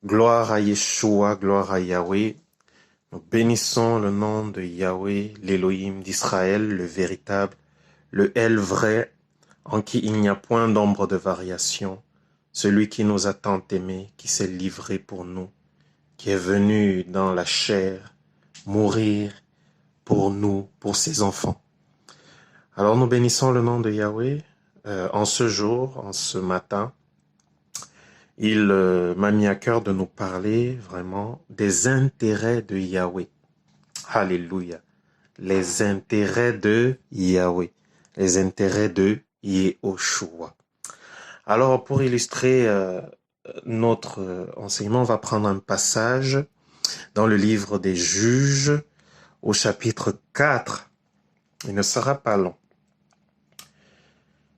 Gloire à Yeshua, gloire à Yahweh. Nous bénissons le nom de Yahweh, l'Élohim d'Israël, le véritable, le El vrai, en qui il n'y a point d'ombre de variation, celui qui nous a tant aimés, qui s'est livré pour nous, qui est venu dans la chair mourir pour nous, pour ses enfants. Alors nous bénissons le nom de Yahweh en ce jour, en ce matin. Il m'a mis à cœur de nous parler vraiment des intérêts de Yahweh. Alléluia. Les intérêts de Yahweh. Les intérêts de Yehoshua. Alors, pour illustrer notre enseignement, on va prendre un passage dans le livre des Juges au chapitre 4. Il ne sera pas long.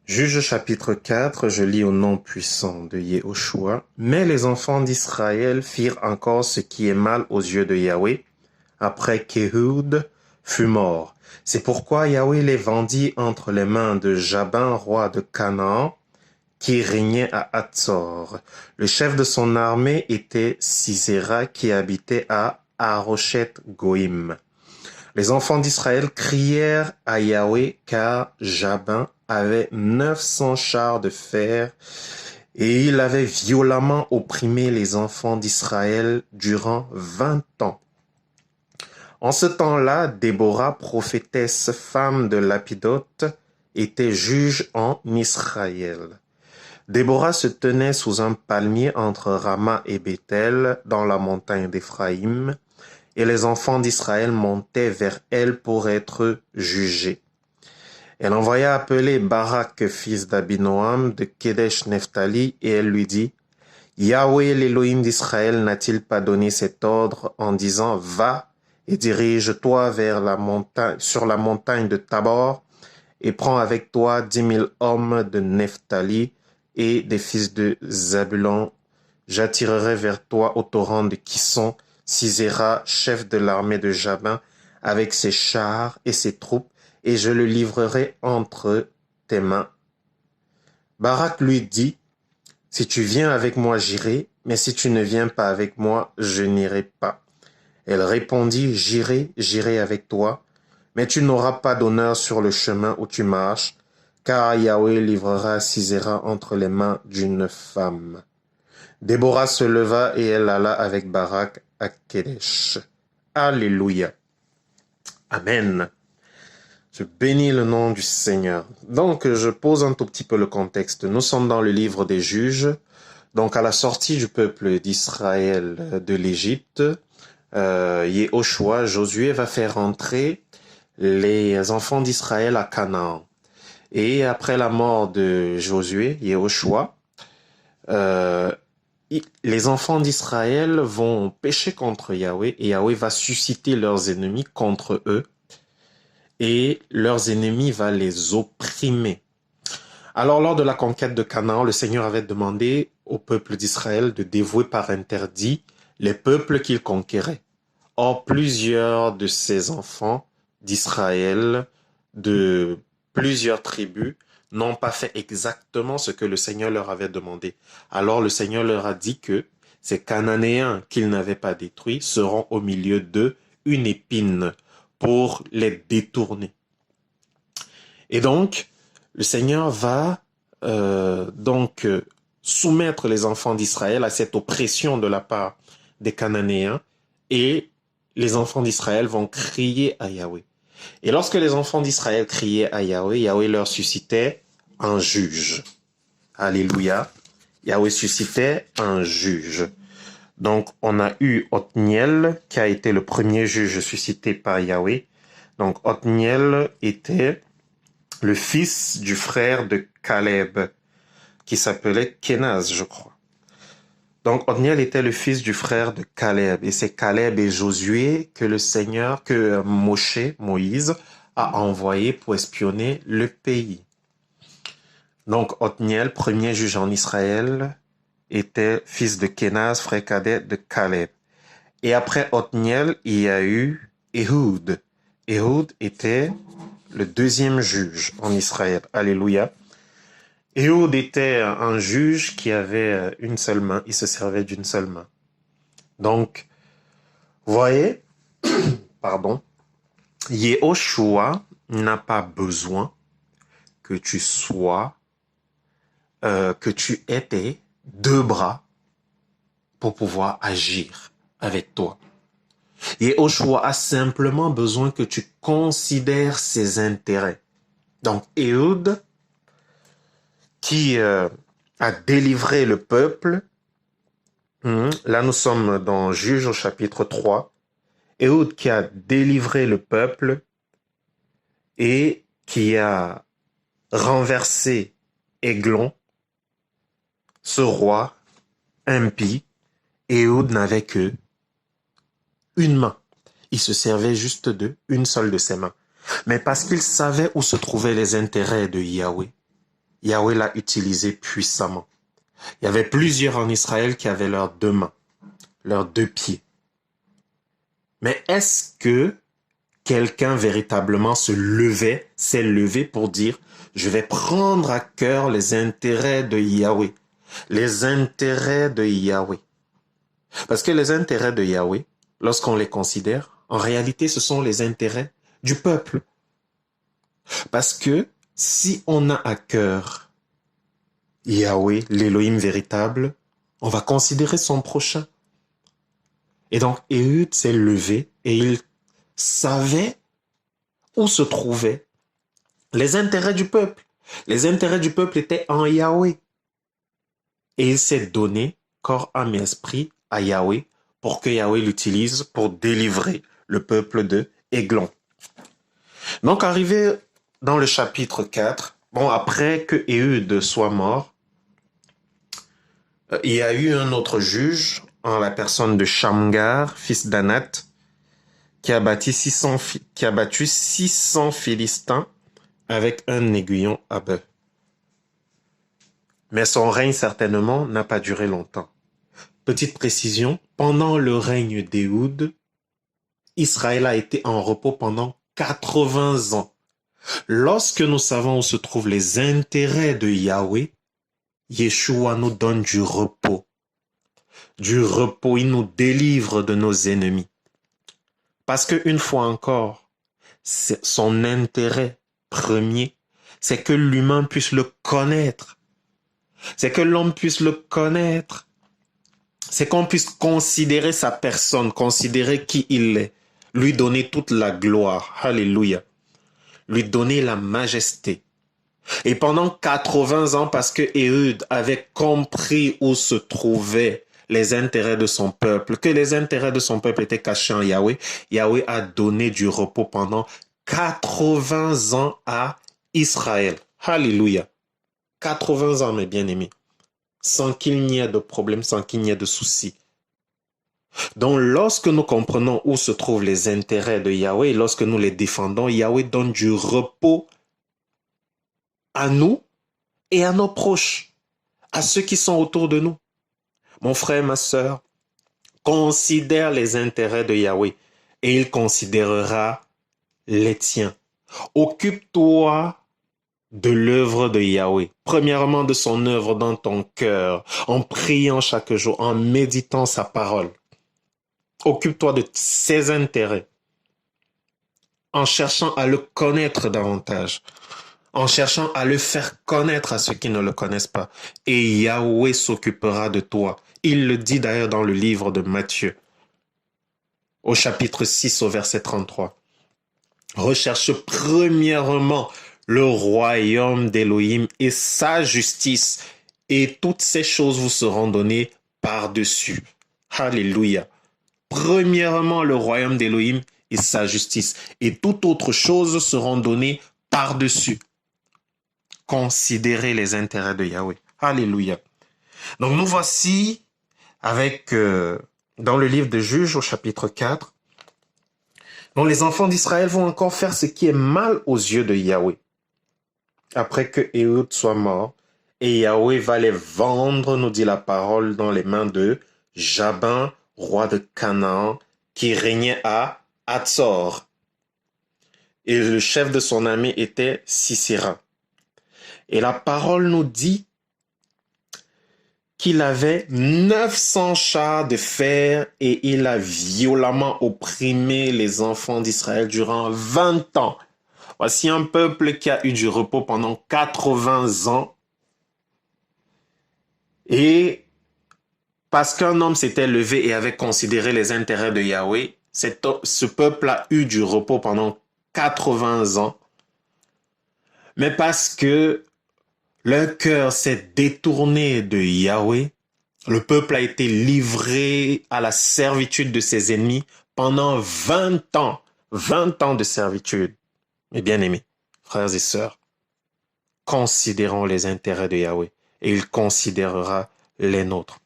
Juge chapitre 4, je lis au nom puissant de Yehoshua. Mais les enfants d'Israël firent encore ce qui est mal aux yeux de Yahweh, après qu'Éhoud fut mort. C'est pourquoi Yahweh les vendit entre les mains de Jabin, roi de Canaan, qui régnait à Hatzor. Le chef de son armée était Sisera, qui habitait à Haroshet Goïm. Les enfants d'Israël crièrent à Yahweh, car Jabin avait 900 chars de fer, et il avait violemment opprimé les enfants d'Israël durant 20 ans. En ce temps-là, Déborah, prophétesse, femme de Lapidote, était juge en Israël. Déborah se tenait sous un palmier entre Rama et Béthel, dans la montagne d'Éphraïm, et les enfants d'Israël montaient vers elle pour être jugés. Elle envoya appeler Barak, fils d'Abinoam, de Kedesh Nephtali, et elle lui dit, « Yahweh, l'Élohim d'Israël, n'a-t-il pas donné cet ordre en disant, « Va et dirige-toi vers la montagne, sur la montagne de Tabor, et prends avec toi 10 000 hommes de Nephtali et des fils de Zabulon. J'attirerai vers toi au torrent de Kisson, Sisera, chef de l'armée de Jabin, avec ses chars et ses troupes, et je le livrerai entre tes mains. » Barak lui dit, « Si tu viens avec moi, j'irai, mais si tu ne viens pas avec moi, je n'irai pas. » Elle répondit, « J'irai avec toi, mais tu n'auras pas d'honneur sur le chemin où tu marches, car Yahweh livrera Sisera entre les mains d'une femme. » Déborah se leva et elle alla avec Barak à Kedesh. Alléluia. Amen. Je bénis le nom du Seigneur. Donc, je pose un tout petit peu le contexte. Nous sommes dans le livre des Juges. Donc, à la sortie du peuple d'Israël de l'Égypte, Yehoshua, Josué, va faire entrer les enfants d'Israël à Canaan. Et après la mort de Josué, Yehoshua, les enfants d'Israël vont pécher contre Yahweh et Yahweh va susciter leurs ennemis contre eux et leurs ennemis va les opprimer. Alors, lors de la conquête de Canaan, le Seigneur avait demandé au peuple d'Israël de dévouer par interdit les peuples qu'il conquérait. Or, plusieurs de ces enfants d'Israël, de plusieurs tribus, n'ont pas fait exactement ce que le Seigneur leur avait demandé. Alors le Seigneur leur a dit que ces Cananéens qu'ils n'avaient pas détruits seront au milieu d'eux une épine pour les détourner. Et donc, le Seigneur va soumettre les enfants d'Israël à cette oppression de la part des Cananéens et les enfants d'Israël vont crier à Yahweh. Et lorsque les enfants d'Israël criaient à Yahweh, Yahweh leur suscitait un juge. Alléluia. Yahweh suscitait un juge. Donc, on a eu Othniel, qui a été le premier juge suscité par Yahweh. Donc, Othniel était le fils du frère de Caleb, qui s'appelait Kenaz, je crois. Donc, Othniel était le fils du frère de Caleb. Et c'est Caleb et Josué que Moïse, a envoyé pour espionner le pays. Donc, Othniel, premier juge en Israël, était fils de Kenaz, frère cadet de Caleb. Et après Othniel, il y a eu Éhoud. Éhoud était le deuxième juge en Israël. Alléluia. Éhoud était un juge qui avait une seule main. Il se servait d'une seule main. Donc, vous voyez, pardon, Yehoshua n'a pas besoin que tu sois, que tu aies tes deux bras pour pouvoir agir avec toi. Yehoshua a simplement besoin que tu considères ses intérêts. Donc, Ehud, qui a délivré le peuple, là nous sommes dans Juges au chapitre 3, Ehud qui a délivré le peuple et qui a renversé Églon, ce roi impie. Ehud n'avait que une main. Il se servait juste de une seule de ses mains. Mais parce qu'il savait où se trouvaient les intérêts de Yahweh, Yahweh l'a utilisé puissamment. Il y avait plusieurs en Israël qui avaient leurs deux mains, leurs deux pieds. Mais est-ce que quelqu'un véritablement s'est levé pour dire « Je vais prendre à cœur les intérêts de Yahweh ». Les intérêts de Yahweh. Parce que les intérêts de Yahweh, lorsqu'on les considère, en réalité, ce sont les intérêts du peuple. Parce que si on a à cœur Yahweh, l'Élohim véritable, on va considérer son prochain. Et donc, Ehud s'est levé et il savait où se trouvaient les intérêts du peuple. Les intérêts du peuple étaient en Yahweh. Et il s'est donné corps, âme et esprit à Yahweh pour que Yahweh l'utilise pour délivrer le peuple de Églon. Donc, arrivé dans le chapitre 4, après que Ehud soit mort, il y a eu un autre juge, en la personne de Shamgar, fils d'Anath, qui a battu 600 Philistins avec un aiguillon à bœuf. Mais son règne, certainement, n'a pas duré longtemps. Petite précision, pendant le règne d'Ehud, Israël a été en repos pendant 80 ans. Lorsque nous savons où se trouvent les intérêts de Yahweh, Yeshua nous donne du repos. Du repos, il nous délivre de nos ennemis. Parce qu'une fois encore, son intérêt premier, c'est que l'humain puisse le connaître. C'est que l'homme puisse le connaître. C'est qu'on puisse considérer sa personne, considérer qui il est, lui donner toute la gloire. Alléluia. Lui donner la majesté. Et pendant 80 ans, parce que Ehud avait compris où se trouvaient les intérêts de son peuple, que les intérêts de son peuple étaient cachés en Yahweh, Yahweh a donné du repos pendant 80 ans à Israël. Alléluia. 80 ans, mes bien-aimés. Sans qu'il n'y ait de problème, sans qu'il n'y ait de soucis. Donc, lorsque nous comprenons où se trouvent les intérêts de Yahweh, lorsque nous les défendons, Yahweh donne du repos à nous et à nos proches, à ceux qui sont autour de nous. Mon frère, ma sœur, considère les intérêts de Yahweh et il considérera les tiens. Occupe-toi de l'œuvre de Yahweh. Premièrement, de son œuvre dans ton cœur, en priant chaque jour, en méditant sa parole. Occupe-toi de ses intérêts, en cherchant à le connaître davantage, en cherchant à le faire connaître à ceux qui ne le connaissent pas. Et Yahweh s'occupera de toi. Il le dit d'ailleurs dans le livre de Matthieu, au chapitre 6, au verset 33. Recherche premièrement le royaume d'Élohim et sa justice, et toutes ces choses vous seront données par-dessus. Alléluia. Premièrement, le royaume d'Élohim et sa justice, et toutes autres choses seront données par-dessus. Considérez les intérêts de Yahweh. Alléluia. Donc nous voici avec, dans le livre de Juges au chapitre 4, dont les enfants d'Israël vont encore faire ce qui est mal aux yeux de Yahweh. Après que Ehud soit mort, et Yahweh va les vendre, nous dit la parole, dans les mains de Jabin, roi de Canaan, qui régnait à Hatzor. Et le chef de son armée était Sisera. Et la parole nous dit qu'il avait 900 chars de fer et il a violemment opprimé les enfants d'Israël durant 20 ans. Voici un peuple qui a eu du repos pendant 80 ans. Et parce qu'un homme s'était levé et avait considéré les intérêts de Yahweh, ce peuple a eu du repos pendant 80 ans. Mais parce que leur cœur s'est détourné de Yahweh, le peuple a été livré à la servitude de ses ennemis pendant 20 ans. 20 ans de servitude. Mes bien-aimés, frères et sœurs, considérons les intérêts de Yahweh et il considérera les nôtres.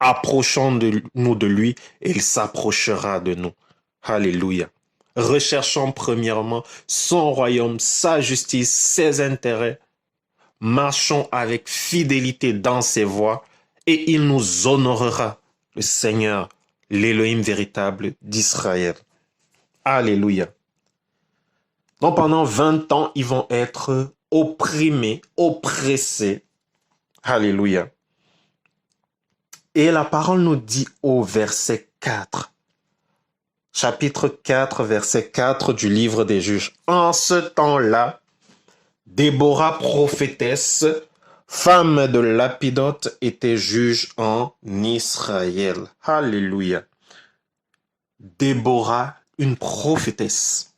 Approchons-nous de lui et il s'approchera de nous. Alléluia. Recherchons premièrement son royaume, sa justice, ses intérêts. Marchons avec fidélité dans ses voies et il nous honorera, le Seigneur, l'Élohim véritable d'Israël. Alléluia. Donc pendant 20 ans, ils vont être opprimés, oppressés. Alléluia. Et la parole nous dit au verset 4, chapitre 4, verset 4 du livre des Juges. En ce temps-là, Déborah, prophétesse, femme de Lapidote, était juge en Israël. Alléluia. Déborah, une prophétesse,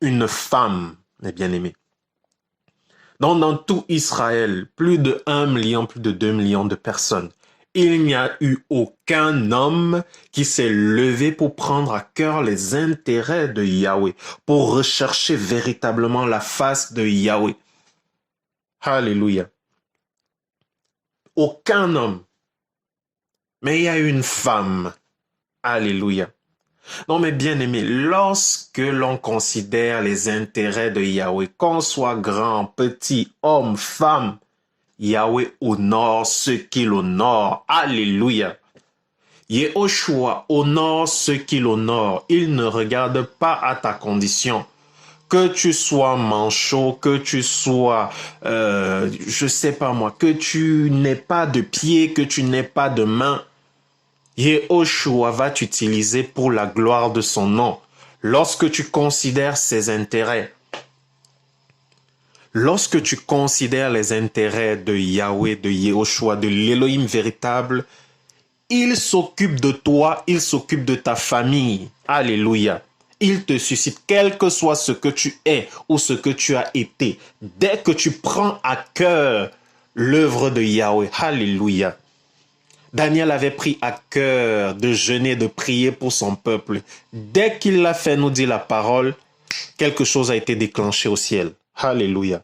une femme, mes bien-aimés. Donc, dans tout Israël, plus de 1 million, plus de 2 millions de personnes, il n'y a eu aucun homme qui s'est levé pour prendre à cœur les intérêts de Yahweh, pour rechercher véritablement la face de Yahweh. Alléluia. Aucun homme. Mais il y a une femme. Alléluia. Non, mais bien aimé, lorsque l'on considère les intérêts de Yahweh, qu'on soit grand, petit, homme, femme, Yahweh honore ceux qu'il honore. Alléluia. Yehoshua honore ceux qu'il honore. Il ne regarde pas à ta condition. Que tu sois manchot, que tu sois, je sais pas moi, que tu n'aies pas de pied, que tu n'aies pas de main, Yehoshua va t'utiliser pour la gloire de son nom. Lorsque tu considères ses intérêts, lorsque tu considères les intérêts de Yahweh, de Yehoshua, de l'Élohim véritable, il s'occupe de toi, il s'occupe de ta famille. Alléluia. Il te suscite, quel que soit ce que tu es ou ce que tu as été. Dès que tu prends à cœur l'œuvre de Yahweh, alléluia. Daniel avait pris à cœur de jeûner, de prier pour son peuple. Dès qu'il l'a fait, nous dit la parole, quelque chose a été déclenché au ciel. Alléluia.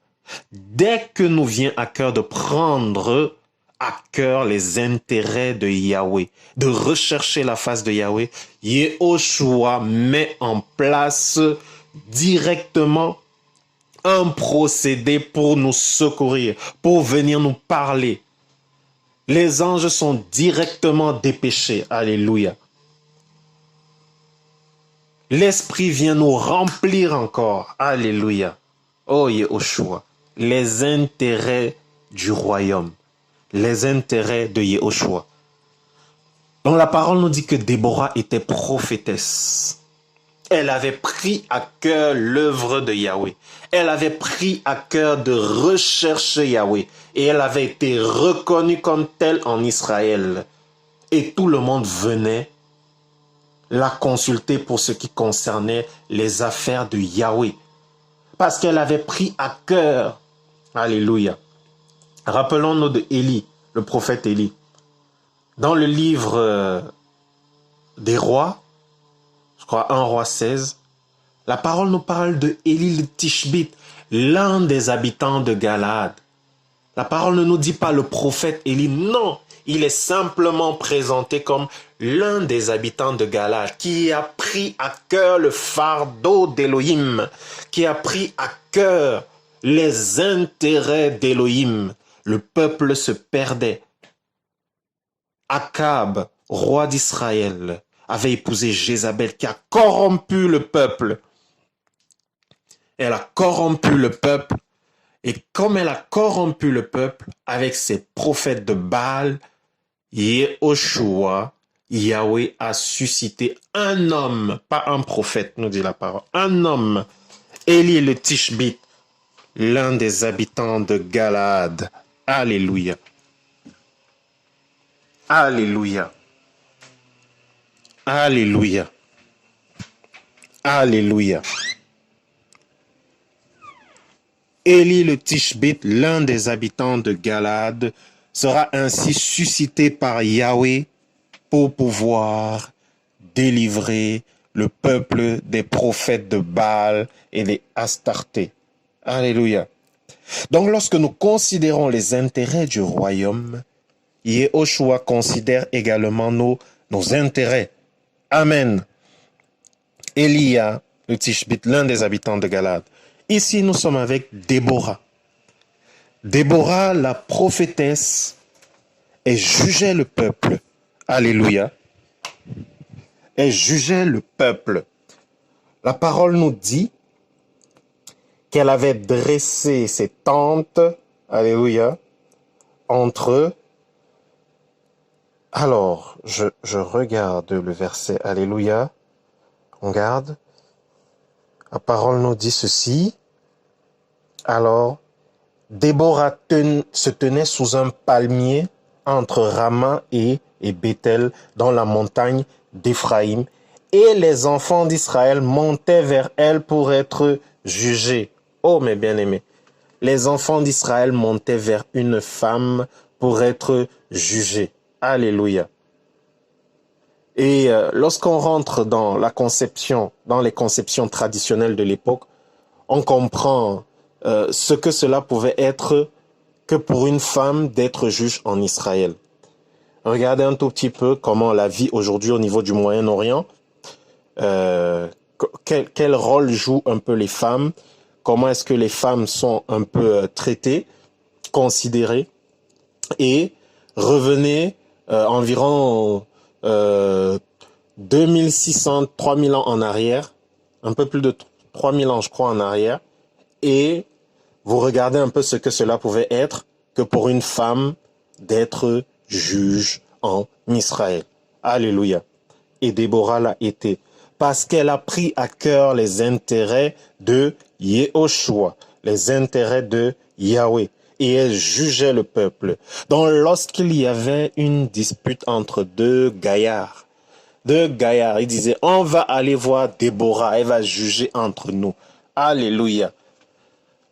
Dès que nous vient à cœur de prendre à cœur les intérêts de Yahweh, de rechercher la face de Yahweh, Yehoshua met en place directement un procédé pour nous secourir, pour venir nous parler. Les anges sont directement dépêchés. Alléluia. L'Esprit vient nous remplir encore. Alléluia. Oh Yehoshua. Les intérêts du royaume. Les intérêts de Yehoshua. Donc la parole nous dit que Déborah était prophétesse. Elle avait pris à cœur l'œuvre de Yahweh. Elle avait pris à cœur de rechercher Yahweh. Et elle avait été reconnue comme telle en Israël. Et tout le monde venait la consulter pour ce qui concernait les affaires de Yahweh. Parce qu'elle avait pris à cœur. Alléluia. Rappelons-nous de Élie, le prophète Élie. Dans le livre des rois, je crois 1 roi 16, la parole nous parle de Élie le Tishbite, l'un des habitants de Galaad. La parole ne nous dit pas le prophète Élie, non, il est simplement présenté comme l'un des habitants de Galaad qui a pris à cœur le fardeau d'Élohim, qui a pris à cœur les intérêts d'Élohim. Le peuple se perdait. Akab, roi d'Israël, avait épousé Jézabel qui a corrompu le peuple. Elle a corrompu le peuple Et comme elle a corrompu le peuple avec ses prophètes de Baal, Yehoshua, Yahweh a suscité un homme, pas un prophète, nous dit la parole, un homme, Élie le Tishbite, l'un des habitants de Galaad. Alléluia. Alléluia. Alléluia. Alléluia. Élie le Tishbite, l'un des habitants de Galaad, sera ainsi suscité par Yahweh pour pouvoir délivrer le peuple des prophètes de Baal et des Astartés. Alléluia. Donc lorsque nous considérons les intérêts du royaume, Yehoshua considère également nos intérêts. Amen. Élia, le Tishbite, l'un des habitants de Galaad. Ici, nous sommes avec Déborah. Déborah, la prophétesse, elle jugeait le peuple. Alléluia. Elle jugeait le peuple. La parole nous dit qu'elle avait dressé ses tentes, alléluia, entre eux. Alors, je regarde le verset, alléluia. On garde. La parole nous dit ceci. Alors, Déborah se tenait sous un palmier entre Rama et Bethel dans la montagne d'Éphraïm, et les enfants d'Israël montaient vers elle pour être jugés. Oh mes bien-aimés, les enfants d'Israël montaient vers une femme pour être jugés. Alléluia. Et lorsqu'on rentre dans la conception, dans les conceptions traditionnelles de l'époque, on comprend ce que cela pouvait être que pour une femme d'être juge en Israël. Regardez un tout petit peu comment la vie aujourd'hui au niveau du Moyen-Orient, quel rôle jouent un peu les femmes, comment est-ce que les femmes sont un peu traitées, considérées, et revenez environ 2600, 3000 ans en arrière, un peu plus de 3000 ans je crois en arrière, et vous regardez un peu ce que cela pouvait être que pour une femme d'être juge en Israël. Alléluia. Et Déborah l'a été parce qu'elle a pris à cœur les intérêts de Yehoshua, les intérêts de Yahweh. Et elle jugeait le peuple. Donc lorsqu'il y avait une dispute entre deux gaillards, il disait, on va aller voir Déborah, elle va juger entre nous. Alléluia.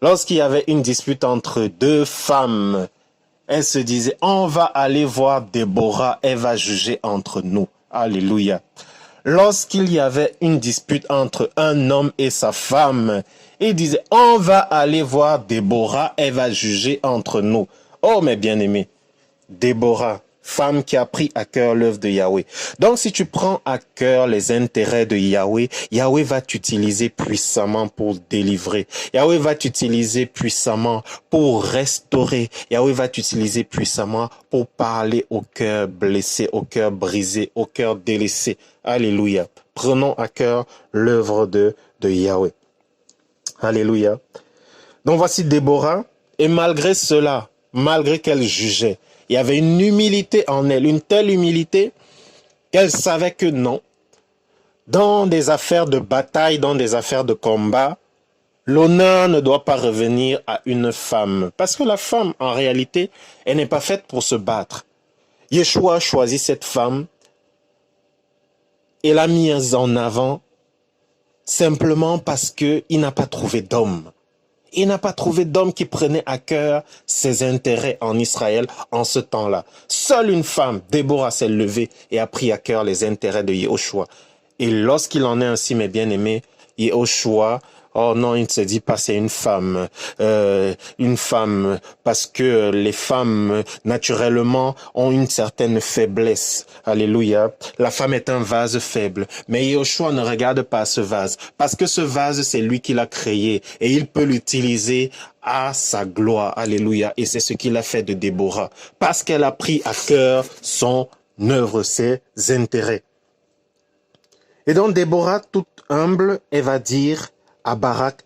Lorsqu'il y avait une dispute entre deux femmes, elle se disait, on va aller voir Déborah, elle va juger entre nous. Alléluia. Lorsqu'il y avait une dispute entre un homme et sa femme, il disait, on va aller voir Déborah, elle va juger entre nous. Oh mes bien-aimés, Déborah, femme qui a pris à cœur l'œuvre de Yahweh. Donc si tu prends à cœur les intérêts de Yahweh, Yahweh va t'utiliser puissamment pour délivrer. Yahweh va t'utiliser puissamment pour restaurer. Yahweh va t'utiliser puissamment pour parler au cœur blessé, au cœur brisé, au cœur délaissé. Alléluia. Prenons à cœur l'œuvre de Yahweh. Alléluia. Donc voici Déborah, et malgré cela, malgré qu'elle jugeait, il y avait une humilité en elle, une telle humilité qu'elle savait que non. Dans des affaires de bataille, dans des affaires de combat, l'honneur ne doit pas revenir à une femme. Parce que la femme, en réalité, elle n'est pas faite pour se battre. Yeshua a choisi cette femme et l'a mise en avant simplement parce qu'il n'a pas trouvé d'homme. Il n'a pas trouvé d'homme qui prenait à cœur ses intérêts en Israël en ce temps-là. Seule une femme, Déborah, s'est levée et a pris à cœur les intérêts de Yehoshua. Et lorsqu'il en est ainsi, mes bien-aimés, Yehoshua, oh non, il ne se dit pas c'est une femme, parce que les femmes, naturellement, ont une certaine faiblesse. Alléluia. La femme est un vase faible. Mais Yehoshua ne regarde pas ce vase, parce que ce vase, c'est lui qui l'a créé, et il peut l'utiliser à sa gloire. Alléluia. Et c'est ce qu'il a fait de Déborah, parce qu'elle a pris à cœur son œuvre, ses intérêts. Et donc Déborah, toute humble, elle va dire à Barak,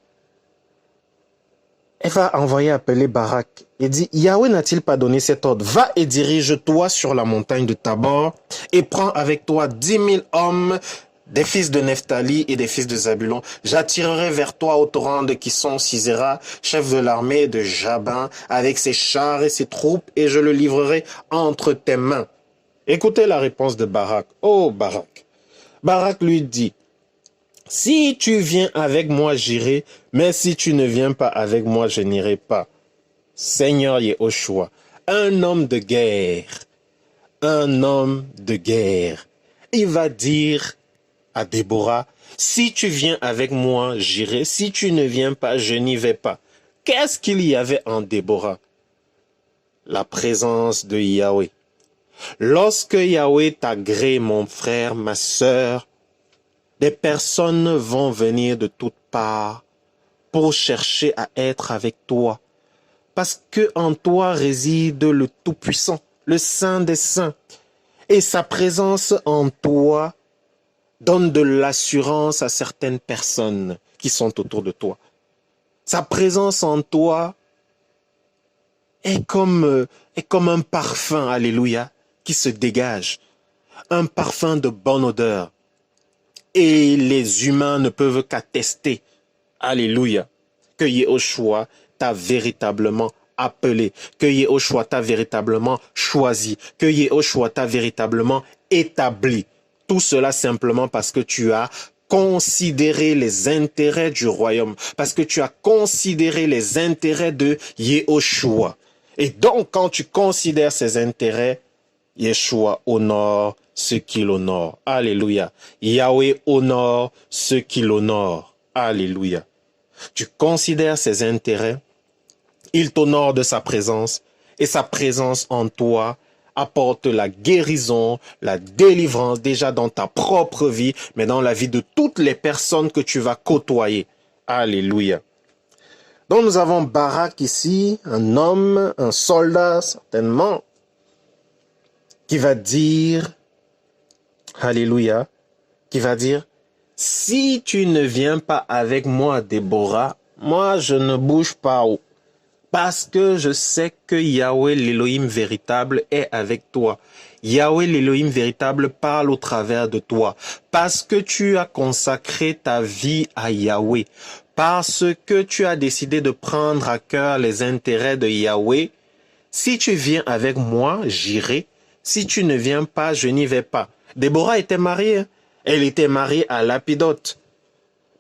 Elle va envoyer appeler Barak et dit, Yahweh n'a-t-il pas donné cet ordre? Va et dirige-toi sur la montagne de Tabor et prends avec toi 10 000 hommes des fils de Nephtali et des fils de Zabulon. J'attirerai vers toi au torrent de Kisson Sisera, chef de l'armée de Jabin, avec ses chars et ses troupes, et je le livrerai entre tes mains. Écoutez la réponse de Barak. Oh Barak. Barak lui dit, si tu viens avec moi, j'irai, mais si tu ne viens pas avec moi, je n'irai pas. Seigneur Yehoshua, un homme de guerre, un homme de guerre. Il va dire à Déborah, si tu viens avec moi, j'irai, si tu ne viens pas, je n'y vais pas. Qu'est-ce qu'il y avait en Déborah? La présence de Yahweh. Lorsque Yahweh t'agrée, mon frère, ma sœur, des personnes vont venir de toutes parts pour chercher à être avec toi. Parce que en toi réside le Tout-Puissant, le Saint des Saints. Et sa présence en toi donne de l'assurance à certaines personnes qui sont autour de toi. Sa présence en toi est comme un parfum, alléluia, qui se dégage. Un parfum de bonne odeur. Et les humains ne peuvent qu'attester, alléluia, que Yehoshua t'a véritablement appelé, que Yehoshua t'a véritablement choisi, que Yehoshua t'a véritablement établi. Tout cela simplement parce que tu as considéré les intérêts du royaume, parce que tu as considéré les intérêts de Yehoshua. Et donc, quand tu considères ces intérêts, Yeshua honore ceux qui l'honorent. Alléluia. Yahweh honore ceux qui l'honorent. Alléluia. Tu considères ses intérêts, il t'honore de sa présence, et sa présence en toi apporte la guérison, la délivrance déjà dans ta propre vie, mais dans la vie de toutes les personnes que tu vas côtoyer. Alléluia. Donc nous avons Barak ici, un homme, un soldat certainement, qui va dire, alléluia, qui va dire, si tu ne viens pas avec moi, Déborah, moi je ne bouge pas, parce que je sais que Yahweh l'Élohim véritable est avec toi. Yahweh l'Élohim véritable parle au travers de toi, parce que tu as consacré ta vie à Yahweh, parce que tu as décidé de prendre à cœur les intérêts de Yahweh. Si tu viens avec moi, j'irai. Si tu ne viens pas, je n'y vais pas. Déborah était mariée. Elle était mariée à Lapidote.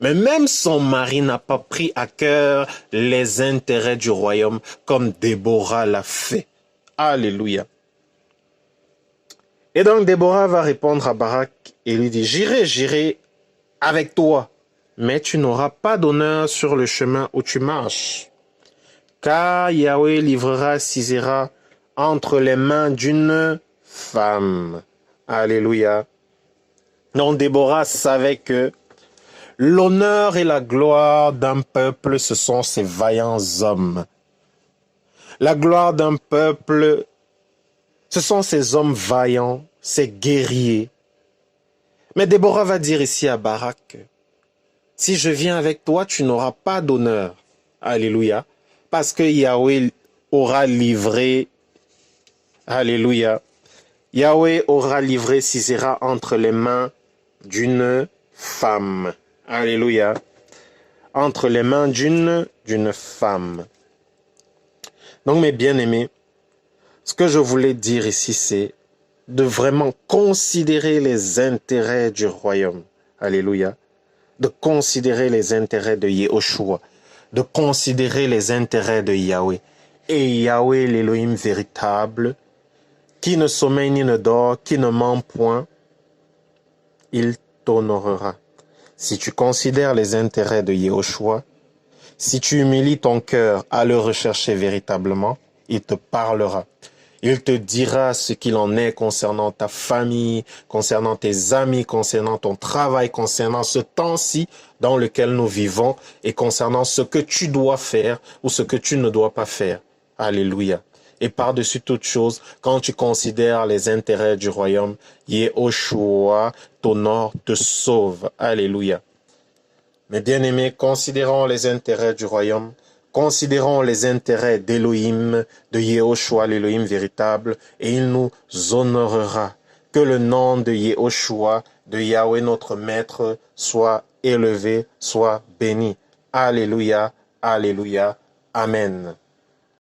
Mais même son mari n'a pas pris à cœur les intérêts du royaume comme Déborah l'a fait. Alléluia. Et donc Déborah va répondre à Barak et lui dit, j'irai avec toi, mais tu n'auras pas d'honneur sur le chemin où tu marches. Car Yahweh livrera Sisera entre les mains d'une femme. Alléluia. Donc Déborah savait que l'honneur et la gloire d'un peuple, ce sont ces vaillants hommes. La gloire d'un peuple, ce sont ces hommes vaillants, ces guerriers. Mais Déborah va dire ici à Barak, si je viens avec toi, tu n'auras pas d'honneur. Alléluia. Parce que Yahweh aura livré, alléluia, Yahweh aura livré Sisera entre les mains d'une femme. Alléluia. Entre les mains d'une femme. Donc mes bien-aimés, ce que je voulais dire ici, c'est de vraiment considérer les intérêts du royaume. Alléluia. De considérer les intérêts de Yehoshua. De considérer les intérêts de Yahweh. Et Yahweh, l'Élohim véritable, qui ne sommeille ni ne dort, qui ne ment point, il t'honorera. Si tu considères les intérêts de Yehoshua, si tu humilies ton cœur à le rechercher véritablement, il te parlera. Il te dira ce qu'il en est concernant ta famille, concernant tes amis, concernant ton travail, concernant ce temps-ci dans lequel nous vivons et concernant ce que tu dois faire ou ce que tu ne dois pas faire. Alléluia. Et par-dessus toute chose, quand tu considères les intérêts du royaume, Yehoshua t'honore, te sauve. Alléluia. Mes bien-aimés, considérons les intérêts du royaume, Considérons les intérêts d'Élohim, de Yehoshua, l'Élohim véritable, et il nous honorera. Que le nom de Yehoshua, de Yahweh notre Maître, soit élevé, soit béni. Alléluia, alléluia, amen.